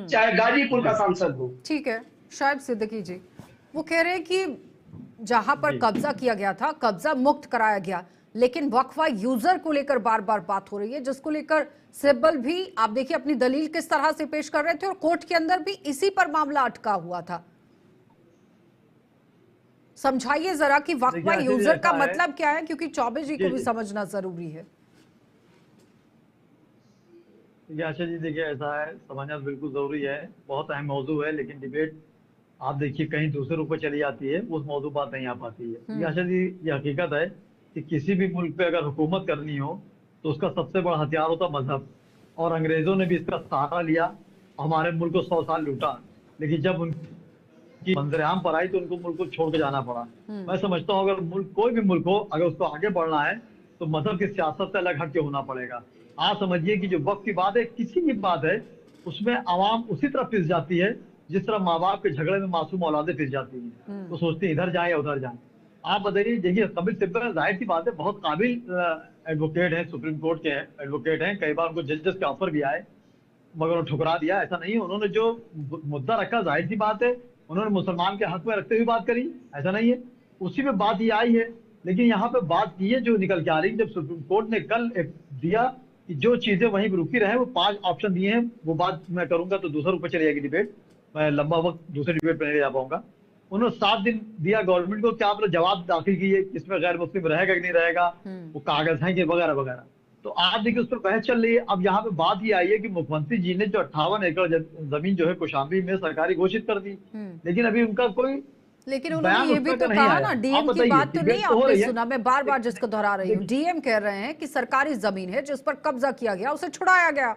चाहे गाजीपुर का सांसद हो। ठीक है, शायद सिद्दीकी जी वो कह रहे हैं कि जहां पर कब्जा किया गया था, कब्जा मुक्त कराया गया, लेकिन वक्फा यूजर को लेकर बार बार बात हो रही है, जिसको लेकर सिब्बल भी आप देखिए अपनी दलील किस तरह से पेश कर रहे थे और कोर्ट के अंदर भी इसी पर मामला अटका हुआ था। समझाइए जरा कि वक्फा यूजर का मतलब क्या है, क्योंकि चौबे जी को भी समझना जरूरी है। आशा जी देखिए, ऐसा है, समझना बिल्कुल जरूरी है, बहुत अहम मौजू है, लेकिन डिबेट आप देखिए कहीं दूसरे रूप में चली जाती है, उस मौजू बात नहीं आ पाती है। आशा जी ये हकीकत है कि किसी भी मुल्क पे अगर हुकूमत करनी हो तो उसका सबसे बड़ा हथियार होता मजहब, और अंग्रेजों ने भी इसका सहारा लिया, हमारे मुल्क को 100 साल लूटा, लेकिन जब उनकी मंजरेआम पर आई तो उनको मुल्क को छोड़ के जाना पड़ा। मैं समझता हूँ अगर मुल्क, कोई भी मुल्क हो, अगर उसको आगे बढ़ना है तो मजहब की सियासत से अलग हट के होना पड़ेगा। आप समझिए कि जो वक्त की बात है, किसी की बात है, उसमें आवाम उसी तरह पिस जाती है जिस तरह माँ बाप के झगड़े में मासूम औलादें पिस जाती हैं, तो सोचते हैं इधर जाए या उधर जाए। आप बताइए, देखिए कपिल सिब्बल जाहिर सी बात है बहुत काबिल एडवोकेट हैं, सुप्रीम कोर्ट के एडवोकेट हैं, कई बार उनको जजेस के ऑफर भी आए मगर उन्होंने ठुकरा दिया। ऐसा नहीं है, उन्होंने जो मुद्दा रखा जाहिर सी बात है उन्होंने मुसलमान के हक में रखते हुए बात करी, ऐसा नहीं है, उसी में बात ये आई है। लेकिन यहाँ पे बात ये जो निकल के आ रही, जब सुप्रीम कोर्ट ने कल एक दिया कि जो चीजें वहीं रुकी रहे, वो 5 ऑप्शन दिए हैं, वो बात मैं करूंगा तो दूसरे रूप में चली जाएगी डिबेट, मैं लंबा वक्त दूसरे डिबेट में नहीं जा पाऊंगा। उन्होंने 7 दिन दिया गवर्नमेंट को, क्या मतलब जवाब दाखिल किए इसमें गैर मुस्लिम रहेगा कि नहीं रहेगा, वो कागज हैं कि वगैरह वगैरह। तो आप देखिए उस पर बहस चल रही है। अब यहाँ पे बात ये आई है कि मुख्यमंत्री जी ने जो 58 एकड़ जमीन जो है कौशाम्बी में सरकारी घोषित कर दी, लेकिन अभी उनका कोई, लेकिन उन्होंने ये भी तो कहा ना, डीएम की बात तो नहीं आपने सुना, मैं बार बार जिसको दोहरा रही हूँ, डीएम कह रहे हैं कि सरकारी जमीन है जिस पर कब्जा किया गया उसे छुड़ाया गया।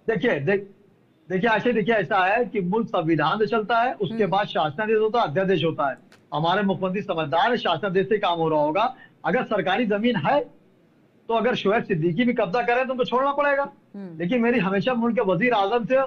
देखिए आशा, देखिए ऐसा है कि मुल्क संविधान से चलता है, उसके बाद शासनादेश होता है, अध्यादेश होता है। हमारे मुख्यमंत्री समझदार है, शासनादेश से काम हो रहा होगा। अगर सरकारी जमीन है तो अगर शोएब सिद्दीकी भी कब्जा करें तो उनको छोड़ना पड़ेगा। लेकिन मेरी हमेशा मुल्क के वजीर आजम से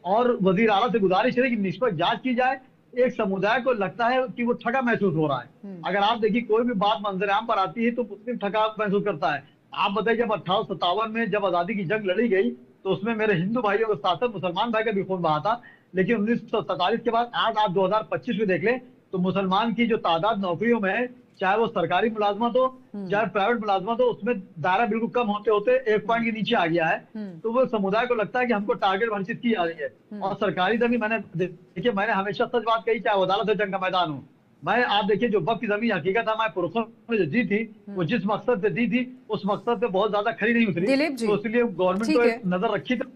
और वजीर आला से गुजारिश है कि निष्पक्ष जांच की जाए। एक समुदाय को लगता है कि वो ठगा महसूस हो रहा है। अगर आप देखिए कोई भी बात मंजरेआम पर आती है तो मुस्लिम ठगा महसूस करता है। आप बताइए, जब 1857 में जब आजादी की जंग लड़ी गई तो उसमें मेरे हिंदू भाइयों के साथ साथ मुसलमान भाई का भी खून बहा था, लेकिन 1947 के बाद आज आप 2025 में देख लें तो मुसलमान की जो तादाद नौकरियों में है, चाहे वो सरकारी मुलाजमत हो चाहे प्राइवेट मुलाजमत हो, उसमें दायरा बिल्कुल कम होते होते 1 पॉइंट के नीचे आ गया है। तो वो समुदाय को लगता है कि हमको टारगेट वंचित की जा रही है। और सरकारी जमीन, मैंने देखिए मैंने हमेशा सच बात कही, चाहे अदालत हो जंग का मैदान हो, मैं आप देखिए जो वक्त की जमीन हकीकत हमारे पुरखों ने जो दी थी वो जिस मकसद से दी थी उस मकसद से बहुत ज्यादा खरी नहीं उतरी, तो इसलिए गवर्नमेंट को एक नजर रखी थी।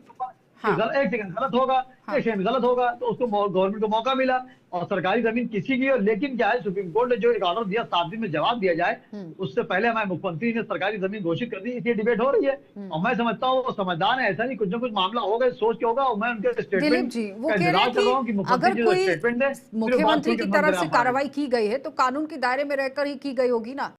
एक सेकंड गलत होगा, एक सेकंड गलत होगा, तो उसको गवर्नमेंट को मौका मिला और सरकारी जमीन किसी की हो। लेकिन क्या है, सुप्रीम कोर्ट ने जो एक ऑर्डर दिया 7 दिन में जवाब दिया जाए, उससे पहले हमारे मुख्यमंत्री ने सरकारी जमीन घोषित कर दी, इसलिए डिबेट हो रही है। और मैं समझता हूँ वो समझदार है, ऐसा नहीं कुछ ना कुछ मामला होगा सोच के होगा, और मैं उनके स्टेटमेंट वो कह रहे हैं कि अगर कोई मुख्यमंत्री की तरफ से कार्रवाई की गई है तो कानून के दायरे में रहकर ही की गई होगी ना।